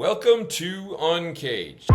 Welcome to Uncaged.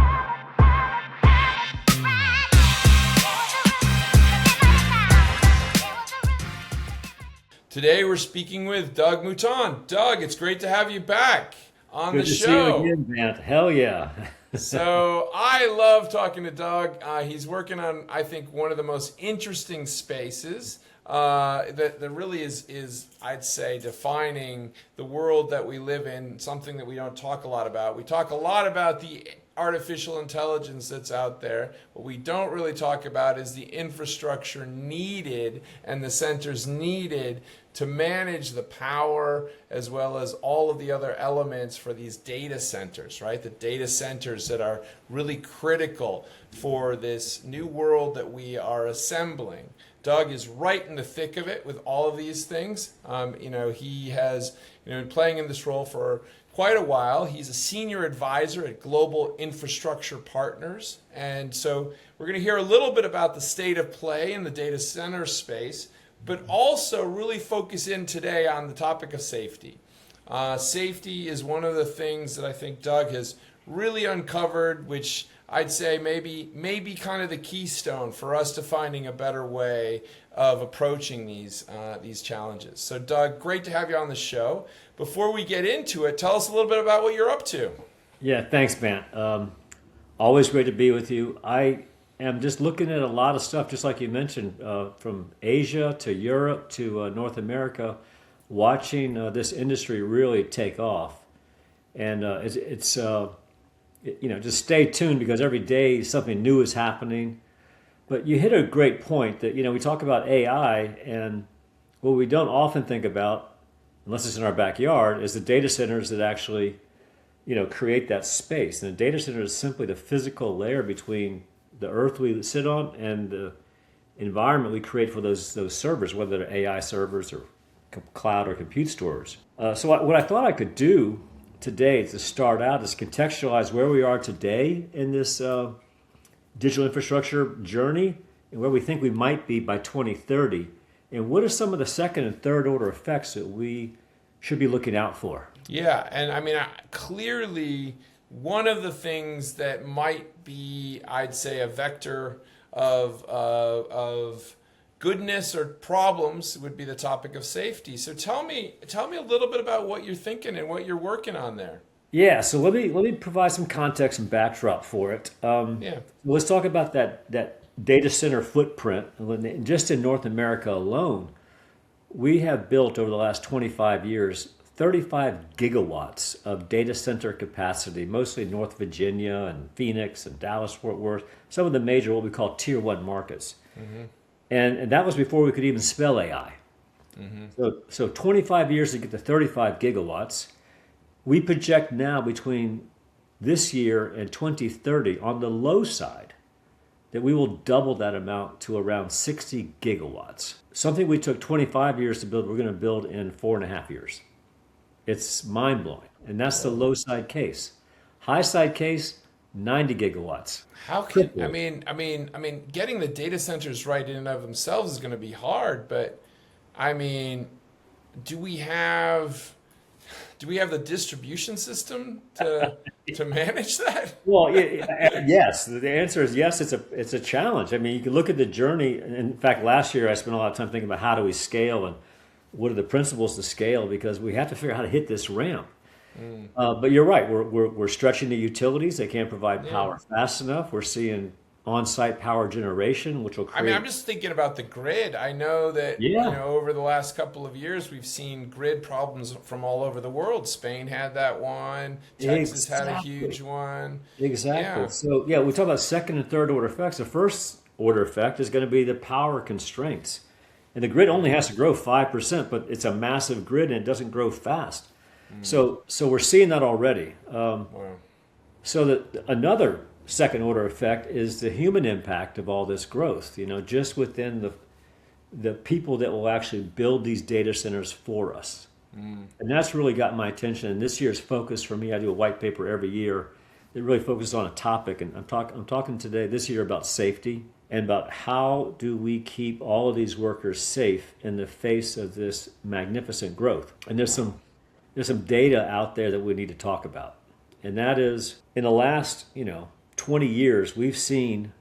Today we're speaking with Doug Mouton. Doug, it's great to have you back on Good the to see show. you again, Matt. Hell yeah. So I love talking to Doug. He's working on, I think, one of the most interesting spaces that really is, I'd say, defining the world that we live in, something that we don't talk a lot about. We talk a lot about the artificial intelligence that's out there. What we don't really talk about is the infrastructure needed and the centers needed to manage the power as well as all of the other elements for these data centers, right? The data centers that are really critical for this new world that we are assembling. Doug is right in the thick of it with all of these things. He has been playing in this role for quite a while. He's a senior advisor at Global Infrastructure Partners. And so we're going to hear a little bit about the state of play in the data center space, but also really focus in today on the topic of safety. Safety is one of the things that I think Doug has really uncovered, which I'd say maybe kind of the keystone for us to finding a better way of approaching these challenges. So Doug, great to have you on the show. Before we get into it, tell us a little bit about what you're up to. Yeah, thanks, Matt. Always great to be with you. I am just looking at a lot of stuff, just like you mentioned, from Asia to Europe to North America, watching this industry really take off. And just stay tuned because every day something new is happening. But you hit a great point that, we talk about AI, and what we don't often think about, unless it's in our backyard, is the data centers that actually, create that space. And the data center is simply the physical layer between the earth we sit on and the environment we create for those servers, whether they're AI servers or cloud or compute stores. So what I thought I could do today to start out is contextualize where we are today in this digital infrastructure journey and where we think we might be by 2030. And what are some of the second and third order effects that we should be looking out for? Yeah, and clearly one of the things that might be, I'd say, a vector of goodness or problems would be the topic of safety. So tell me a little bit about what you're thinking and what you're working on there. Yeah, so let me provide some context and backdrop for it. Let's talk about that data center footprint. Just in North America alone, we have built over the last 25 years 35 gigawatts of data center capacity, mostly North Virginia and Phoenix and Dallas, Fort Worth, some of the major what we call tier one markets. Mm-hmm. And that was before we could even spell AI. Mm-hmm. So 25 years to get to 35 gigawatts. We project now between this year and 2030 on the low side that we will double that amount to around 60 gigawatts. Something we took 25 years to build, we're going to build in 4.5 years. It's mind-blowing. And that's the low side case. High side case, 90 gigawatts. How can I mean getting the data centers right in and of themselves is going to be hard, but do we have the distribution system to manage that? Well, yes. The answer is yes. It's a challenge. I mean, you can look at the journey. In fact, last year I spent a lot of time thinking about how do we scale and what are the principles to scale, because we have to figure out how to hit this ramp. But you're right. We're stretching the utilities. They can't provide power fast enough. We're seeing on-site power generation, which will create. I'm just thinking about the grid. I know that over the last couple of years, we've seen grid problems from all over the world. Spain had that one. Texas had a huge one. Exactly. Yeah. So we talk about second and third order effects. The first order effect is going to be the power constraints. And the grid only has to grow 5%, but it's a massive grid and it doesn't grow fast. So we're seeing that already. Wow. So that another second order effect is the human impact of all this growth, just within the people that will actually build these data centers for us. And that's really got my attention. And this year's focus for me, I do a white paper every year that really focuses on a topic. And I'm talking today this year about safety and about how do we keep all of these workers safe in the face of this magnificent growth. And there's some data out there that we need to talk about. And that is in the last, 20 years, we've seen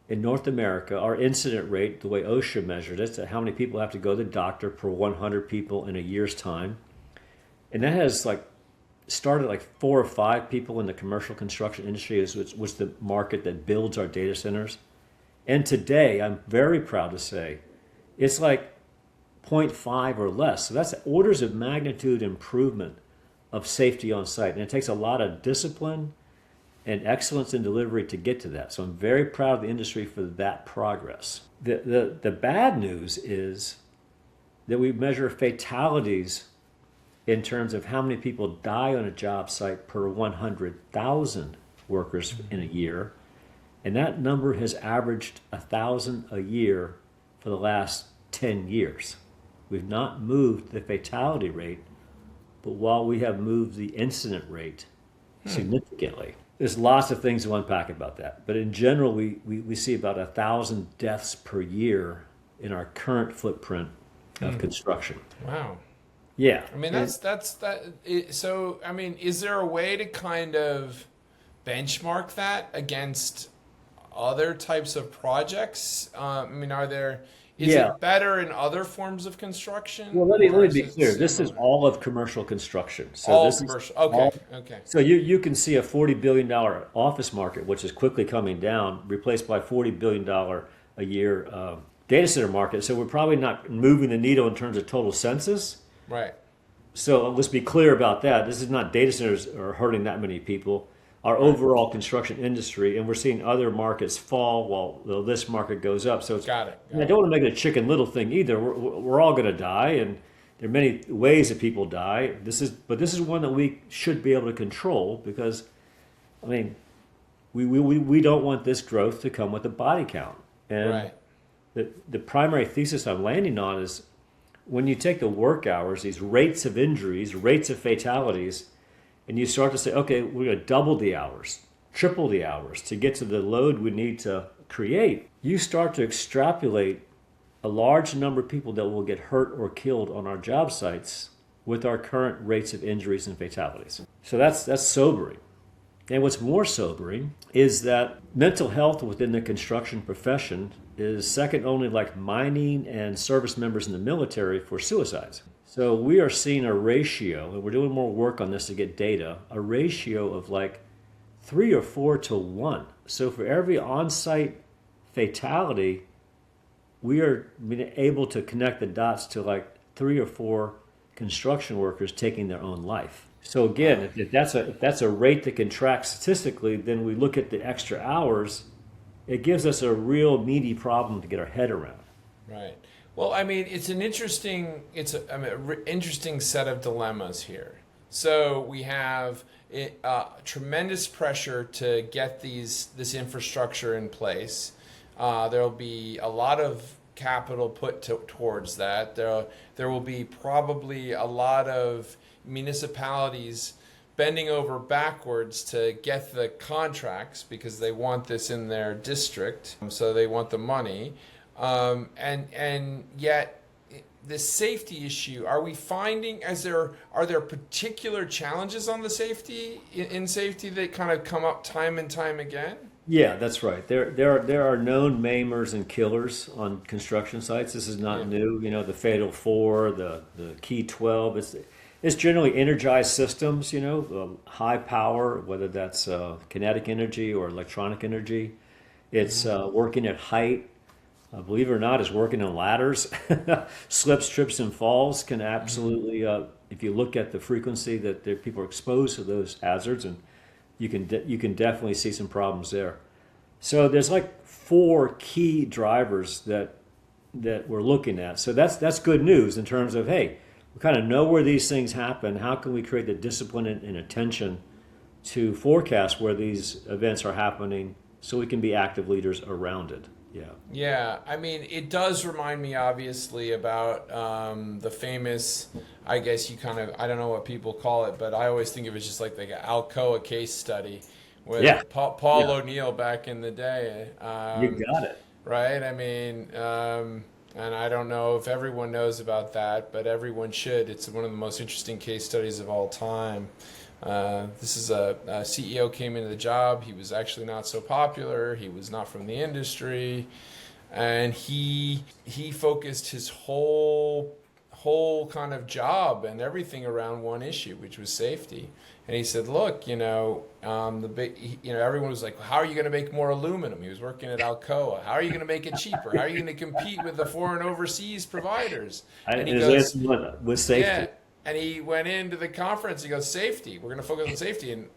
in North America, our incident rate, the way OSHA measured it, how many people have to go to the doctor per 100 people in a year's time. And that has started 4 or 5 people in the commercial construction industry, was the market that builds our data centers. And today, I'm very proud to say, it's like 0.5 or less. So that's orders of magnitude improvement of safety on site. And it takes a lot of discipline and excellence in delivery to get to that. So I'm very proud of the industry for that progress. The bad news is that we measure fatalities in terms of how many people die on a job site per 100,000 workers in a year. And that number has averaged 1,000 a year for the last 10 years. We've not moved the fatality rate, but while we have moved the incident rate significantly. There's lots of things to unpack about that. But in general, we see about 1,000 deaths per year in our current footprint of construction. Wow. Yeah. I mean, so, I mean, is there a way to kind of benchmark that against other types of projects? I mean, is it better in other forms of construction? Well, let me be clear. This is all of commercial construction. So all this commercial. Is all, Okay. So you can see a $40 billion office market, which is quickly coming down, replaced by $40 billion a year data center market. So we're probably not moving the needle in terms of total census. Right. So let's be clear about that. This is not data centers are hurting that many people. Our overall construction industry, and we're seeing other markets fall while this market goes up. So Got it. I don't want to make it a chicken little thing either. We're all going to die, and there are many ways that people die. This is one that we should be able to control because, I mean, we don't want this growth to come with a body count. And right. the primary thesis I'm landing on is when you take the work hours, these rates of injuries, rates of fatalities, and you start to say, okay, we're going to double the hours, triple the hours to get to the load we need to create. You start to extrapolate a large number of people that will get hurt or killed on our job sites with our current rates of injuries and fatalities. So that's sobering. And what's more sobering is that mental health within the construction profession is second only like mining and service members in the military for suicides. So we are seeing a ratio, and we're doing more work on this to get data, a ratio of 3 or 4 to 1. So for every on-site fatality, we are being able to connect the dots to 3 or 4 construction workers taking their own life. So again, if that's a rate that can track statistically, then we look at the extra hours, it gives us a real meaty problem to get our head around. Right. Well, I mean, it's an interesting set of dilemmas here. So we have tremendous pressure to get this infrastructure in place. There'll be a lot of capital put towards that. There will be probably a lot of municipalities bending over backwards to get the contracts because they want this in their district, so they want the money. And yet the safety issue, are we finding are there particular challenges on the safety in safety that kind of come up time and time again? Yeah, that's right. There are known maimers and killers on construction sites. This is not new. The Fatal 4, the Key 12. It's generally energized systems. High power, whether that's kinetic energy or electronic energy. It's working at height. Believe it or not, is working on ladders. Slips, trips, and falls can absolutely, if you look at the frequency that people are exposed to those hazards, and you can definitely see some problems there. So there's 4 key drivers that we're looking at. So that's good news in terms of, hey, we kind of know where these things happen. How can we create the discipline and attention to forecast where these events are happening so we can be active leaders around it? Yeah. I mean, it does remind me, obviously, about the famous, I guess I don't know what people call it, but I always think of it just like the Alcoa case study with Paul O'Neill back in the day. You got it. Right? I mean, and I don't know if everyone knows about that, but everyone should. It's one of the most interesting case studies of all time. This is a CEO came into the job. He was actually not so popular. He was not from the industry, and he focused his whole kind of job and everything around one issue, which was safety. And he said, "Look, everyone was like, how are you going to make more aluminum?" He was working at Alcoa. How are you going to make it cheaper? How are you going to compete with the foreign overseas providers? And he goes, with safety. yeah. And he went into the conference. He goes, safety. We're going to focus on safety. And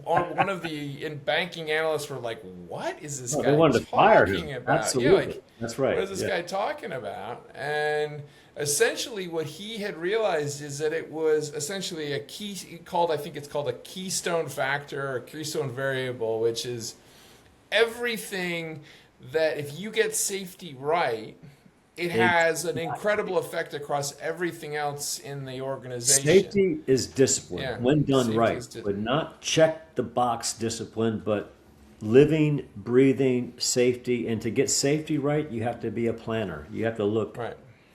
one of the banking analysts were like, "What is this guy they wanted to fire him. talking about?" Absolutely. Yeah, that's right. What is this guy talking about? And essentially, what he had realized is that it was essentially I think it's called a keystone factor or keystone variable, which is everything that if you get safety right, it has an incredible effect across everything else in the organization. Safety is discipline, when done right. But not check the box discipline, but living, breathing safety. And to get safety right, you have to be a planner. You have to look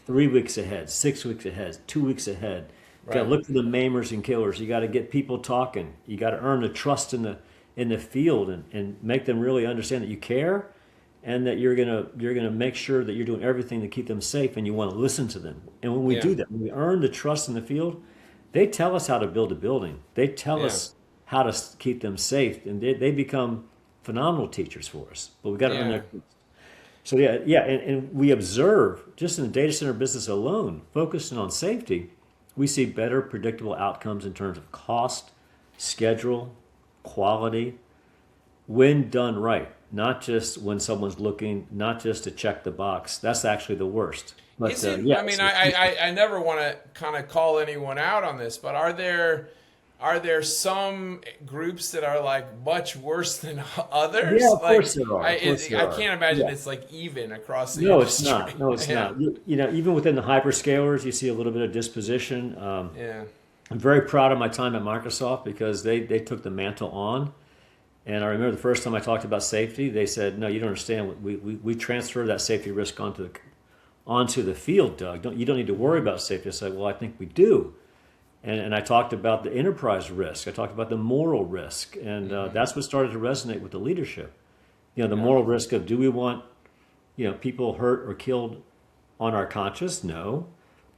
3 weeks ahead, 6 weeks ahead, 2 weeks ahead. You got to look for the maimers and killers. You got to get people talking. You got to earn the trust in the field and make them really understand that you care. And that you're gonna make sure that you're doing everything to keep them safe, and you want to listen to them. And when we do that, when we earn the trust in the field, they tell us how to build a building. They tell us how to keep them safe, and they become phenomenal teachers for us. But we got to earn their trust. So and we observe just in the data center business alone, focusing on safety, we see better predictable outcomes in terms of cost, schedule, quality, when done right. Not just when someone's looking, not just to check the box. That's actually the worst. But, I never want to kind of call anyone out on this, but are there some groups that are like much worse than others? Yeah, of course there are. I can't imagine it's like even across the No, industry. it's not. No, it's not. Even within the hyperscalers, you see a little bit of disposition. I'm very proud of my time at Microsoft because they took the mantle on. And I remember the first time I talked about safety, they said, "No, you don't understand. We transfer that safety risk onto the field, Doug. You don't need to worry about safety." I said, "Well, I think we do." And I talked about the enterprise risk. I talked about the moral risk, and that's what started to resonate with the leadership. The moral risk of, do we want people hurt or killed on our conscience? No.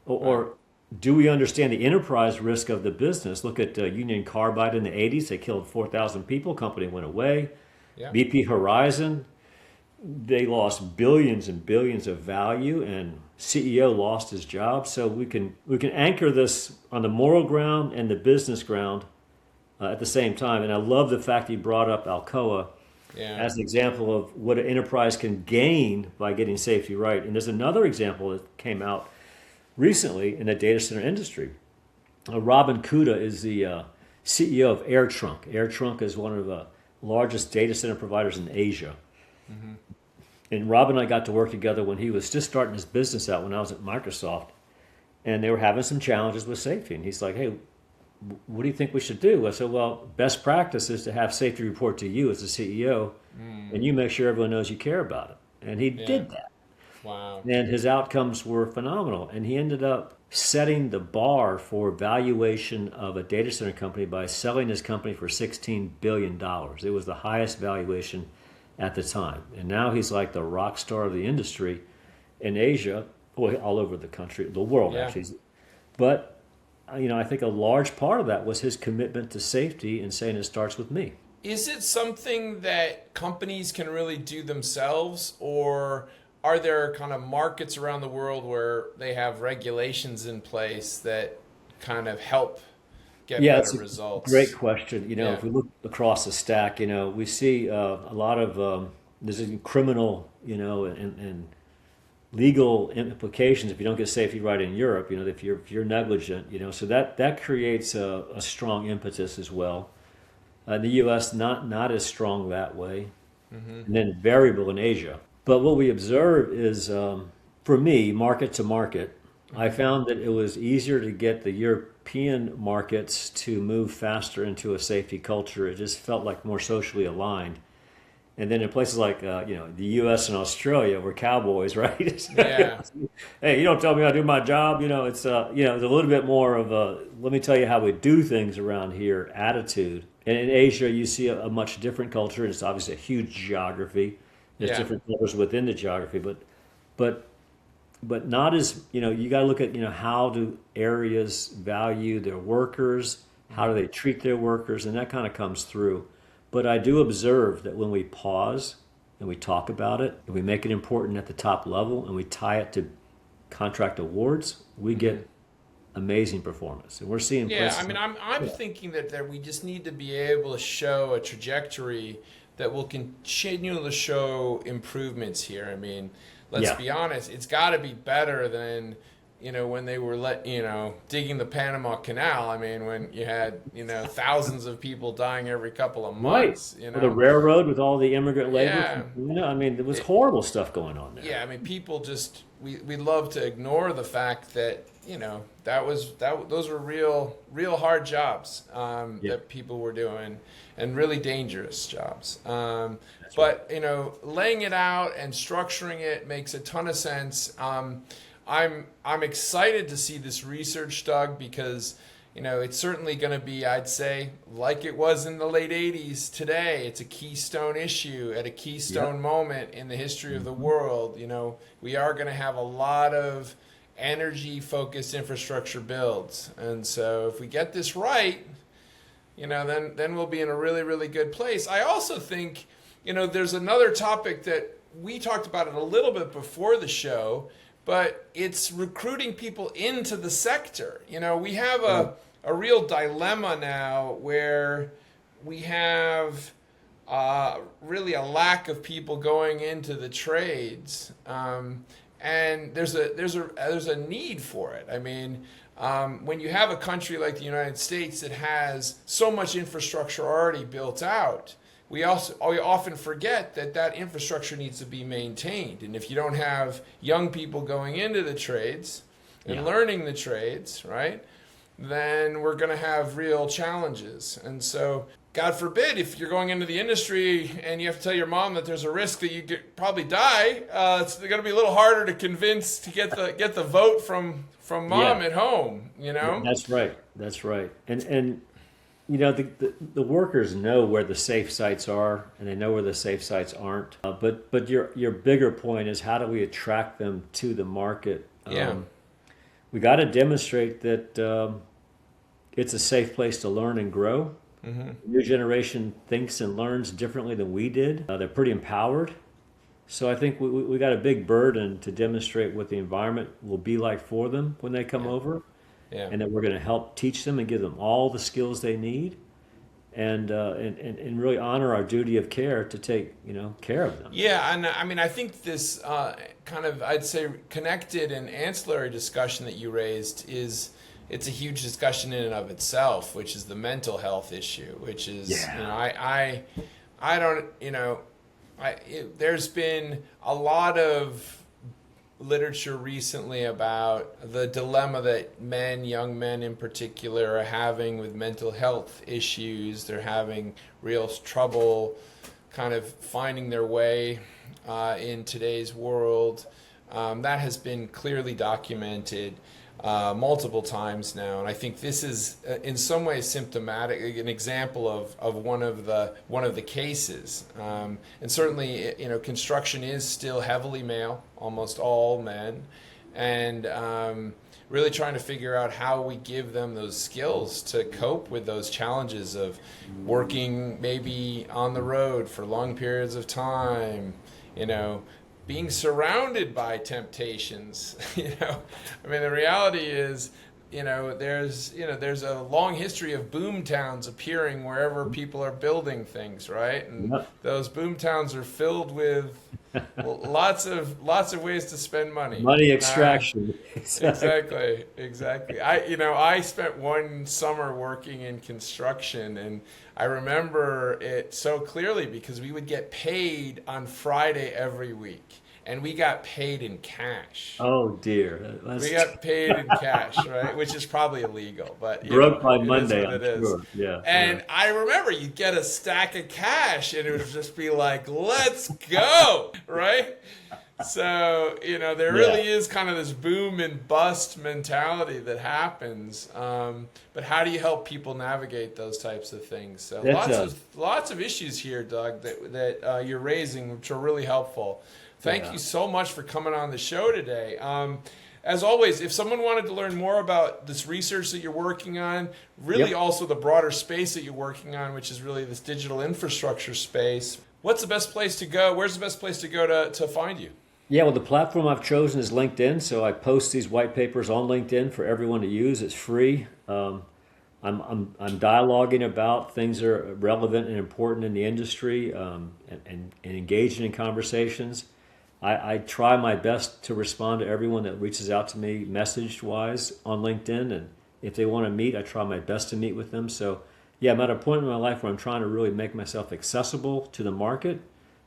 Or do we understand the enterprise risk of the business? Look at Union Carbide in the 80s. They killed 4,000 people. Company went away. Yeah. BP Horizon, they lost billions and billions of value, and CEO lost his job. So we can anchor this on the moral ground and the business ground at the same time. And I love the fact he brought up Alcoa as an example of what an enterprise can gain by getting safety right. And there's another example that came out recently in the data center industry. Robin Kuda is the CEO of AirTrunk. AirTrunk is one of the largest data center providers in Asia. Mm-hmm. And Robin and I got to work together when he was just starting his business out when I was at Microsoft. And they were having some challenges with safety. And he's like, "Hey, what do you think we should do?" I said, "Well, best practice is to have safety report to you as the CEO, and you make sure everyone knows you care about it." And he did that. Wow. And his outcomes were phenomenal. And he ended up setting the bar for valuation of a data center company by selling his company for $16 billion. It was the highest valuation at the time. And now he's like the rock star of the industry in Asia, all over the country, the world actually. But, I think a large part of that was his commitment to safety and saying it starts with me. Is it something that companies can really do themselves, or are there kind of markets around the world where they have regulations in place that kind of help get better results? Great question. If we look across the stack, we see a lot of there's criminal, and legal implications if you don't get safety right in Europe. If you're negligent, so that creates a strong impetus as well. In the U.S., not as strong that way, and then variable in Asia. But what we observe is, for me, market to market, I found that it was easier to get the European markets to move faster into a safety culture. It just felt like more socially aligned. And then in places like the U.S. and Australia, we're cowboys, right? Yeah. Hey, you don't tell me how to do my job. It's there's a little bit more of a let me tell you how we do things around here attitude. And in Asia, you see a much different culture. It's obviously a huge geography. There's Yeah. different colors within the geography, but but not as you got to look at how do areas value their workers, how do they treat their workers, and that kind of comes through. But I do observe that when we pause and we talk about it and we make it important at the top level and we tie it to contract awards, we get amazing performance, and we're seeing Yeah, I places mean, I'm thinking that we just need to be able to show a trajectory that will continue to show improvements here. I mean, let's yeah be honest, it's got to be better than when they were digging the Panama Canal. I mean, when you had thousands of people dying every couple of right months. or the railroad with all the immigrant labor Yeah. I mean there was horrible stuff going on there. Yeah, I mean, people just we love to ignore the fact that those were real hard jobs that people were doing, and really dangerous jobs. But laying it out and structuring it makes a ton of sense. I'm excited to see this research, Doug, because it's certainly going to be, I'd say, like it was in the late 80s today. It's a keystone issue at a keystone moment in the history of the world. We are going to have a lot of energy-focused infrastructure builds. And so if we get this right, then we'll be in a really, really good place. I also think, there's another topic that we talked about it a little bit before the show, but it's recruiting people into the sector. We have a real dilemma now where we have really a lack of people going into the trades, and there's a need for it. I mean, when you have a country like the United States that has so much infrastructure already built out, we often forget that infrastructure needs to be maintained. And if you don't have young people going into the trades and learning the trades, right, then we're going to have real challenges. And so, God forbid, if you're going into the industry and you have to tell your mom that there's a risk that you could probably die, it's going to be a little harder to convince to get the vote from mom at home. That's right. And the workers know where the safe sites are, and they know where the safe sites aren't. But your bigger point is, how do we attract them to the market? We got to demonstrate that it's a safe place to learn and grow. Mm-hmm. The new generation thinks and learns differently than we did. They're pretty empowered. So I think we got a big burden to demonstrate what the environment will be like for them when they come over. Yeah. And that we're going to help teach them and give them all the skills they need, and really honor our duty of care to take care of them. Yeah, and I mean, I think this kind of, I'd say, connected and ancillary discussion that you raised it's a huge discussion in and of itself, which is the mental health issue, which is I don't there's been a lot of literature recently about the dilemma that young men in particular, are having with mental health issues. They're having real trouble kind of finding their way in today's world. That has been clearly documented multiple times now, and I think this is in some ways symptomatic, an example of one of the cases. And certainly, construction is still heavily male, almost all men, and really trying to figure out how we give them those skills to cope with those challenges of working maybe on the road for long periods of time, being surrounded by temptations. I mean, the reality is, there's a long history of boom towns appearing wherever people are building things, right? And those boom towns are filled with lots of ways to spend money extraction. Exactly. I spent one summer working in construction, and I remember it so clearly because we would get paid on Friday every week. and we got paid in cash. Oh dear. We got paid in cash, right? Which is probably illegal, but Broke by it Monday, is what it I'm is. sure. Yeah. And I remember you'd get a stack of cash, and it would just be like, "Let's go!" Right? So there really is kind of this boom and bust mentality that happens. But how do you help people navigate those types of things? So lots of issues here, Doug, that you're raising, which are really helpful. Thank you so much for coming on the show today. As always, if someone wanted to learn more about this research that you're working on, really also the broader space that you're working on, which is really this digital infrastructure space, what's the best place to go? Where's the best place to go to find you? Yeah, well, the platform I've chosen is LinkedIn, so I post these white papers on LinkedIn for everyone to use. It's free. I'm dialoguing about things that are relevant and important in the industry, and engaging in conversations. I try my best to respond to everyone that reaches out to me message-wise on LinkedIn, and if they want to meet, I try my best to meet with them. So, yeah, I'm at a point in my life where I'm trying to really make myself accessible to the market,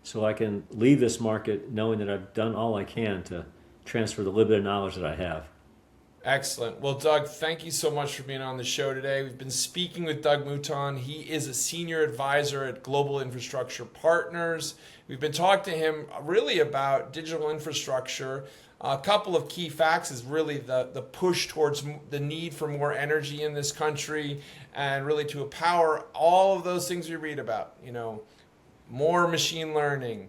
so I can leave this market knowing that I've done all I can to transfer the little bit of knowledge that I have. Excellent. Well, Doug, thank you so much for being on the show today. We've been speaking with Doug Mouton. He is a senior advisor at Global Infrastructure Partners. We've been talking to him really about digital infrastructure. A couple of key facts is really the push towards the need for more energy in this country, and really to empower all of those things we read about, more machine learning,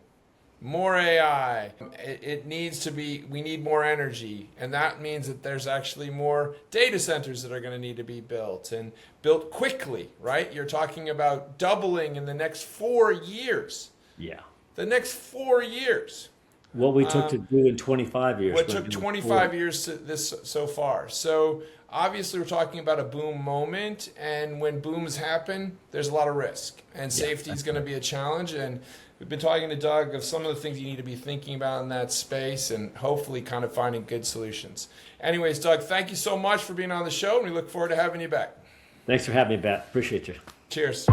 more AI. It needs to be, we need more energy. And that means that there's actually more data centers that are going to need to be built, and built quickly, right? You're talking about doubling in the next 4 years. Yeah. The next 4 years. What we took to do in 25 years. What took 25 years to this so far. So obviously we're talking about a boom moment, and when booms happen, there's a lot of risk, and safety is going to be a challenge. And we've been talking to Doug of some of the things you need to be thinking about in that space, and hopefully kind of finding good solutions. Anyways, Doug, thank you so much for being on the show, and we look forward to having you back. Thanks for having me back. Appreciate you. Cheers.